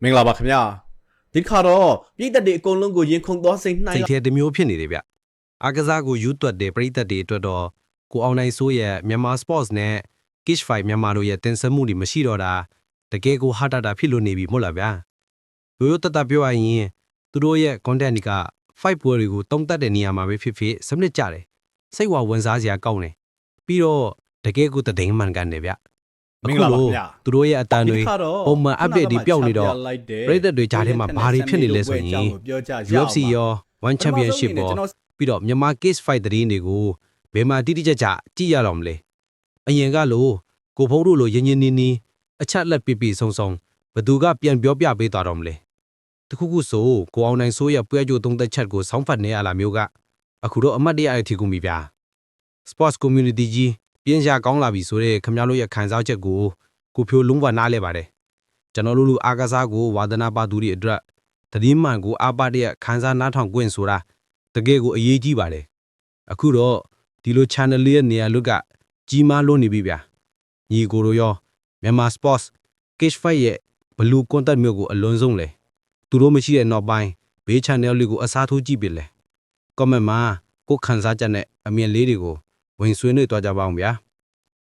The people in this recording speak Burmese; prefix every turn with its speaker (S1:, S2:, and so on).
S1: မင်္ဂလာပါခင်ဗျာဒီခါတော့ပြည်သက်တွေအကုန်လုံးကိုရင်ခုန်သွားစိတ်နှိုင်း
S2: စိတ်ထဲတစ်မျိုးဖြစ်နေတယ်ဗျအားကစားကိုယူသွတ်တဲ့ပရိသတ်တွေအတွက်တော့ကိုအောင်နိုင်စိုးရဲ့မြန်မာ Sports နဲ့ Kish 5မြန်မာတို့ရဲ့တင်ဆက်မှုတွေမရှိတော့တာတကယ်ကိုဟာတာဖြစ်လို့နေပြီမို့လားဗျာရိုးရိုးတတ်ပြောရရင်သူတို့ရဲ့ content တွေက5ပွဲတွေကိုတုံးတက်တဲ့နေရာမှာပဲဖြစ်ဖြစ်စနစ်ကြတယ်စိတ်ဝဝင်စားစရာကောင်းတယ်ပြီးတော့တကယ်ကိုတည်င်းမှန်ကန်တယ်ဗျ
S1: မင်္ဂလာပါခင်ဗျာ
S2: သူတို့ရဲ့အတန်တွေပုံမှန် update တွေပျောက်နေတော့ပရိသတ်တွေကြားထဲမှာဘာတွေဖြစ်နေလဲဆိုရင် UFC ရော One Championship ရောပြီးတော့မြန်မာ Case Fight သတင်းတွေကိုဘယ်မှာတိတိကျကျကြည့်ရတော့မလဲအရင်ကလို့ကိုဖုံးတို့လိုရင်းရင်းနီးနီးအချက်လက်ပြပြဆုံဆုံဘသူကပြန်ပြောပြပေးသွားတော့မလဲတခုခုဆိုကိုအောင်နိုင်စိုးရဲ့ပွဲကြိုသုံးသက်ချက်ကိုစောင်းဖတ်နေရလာမျိုးကအခုတော့အမတ်တရအထီကူမိဗျာ Sports Community ကြီးပြင်းရှာကောင်းလာပြီဆိုတဲ့ခင်ဗျားတို့ရဲ့ခံစားချက်ကိုကိုဖြိုလုံးဝနားလဲပါတယ်ကျွန်တော်တို့လူအားကစားကိုဝါသနာပါသူတွေအတွက်သတင်းမှန်ကိုအားပါတဲ့ခံစားနားထောင်ခွင့်ဆိုတာတကယ်ကိုအရေးကြီးပါတယ်အခုတော့ဒီလို channel လေးရဲ့နေရာလွတ်ကကြီးမားလို့နေပြီဗျာညီကိုတို့ရောမြန်မာ Sports Cage Fight ရဲ့ဘလူး content မျိုးကိုအလွန်ဆုံးလဲသူတို့မရှိတဲ့နောက်ပိုင်းဘေး channel လေးကိုအစားထိုးကြည့်ပြီလဲ comment မှာကိုခံစားချက်နဲ့အမြင်လေးတွေကိုဝင်ဆွေးနွေးသွားကြပါအောင်ဗျာ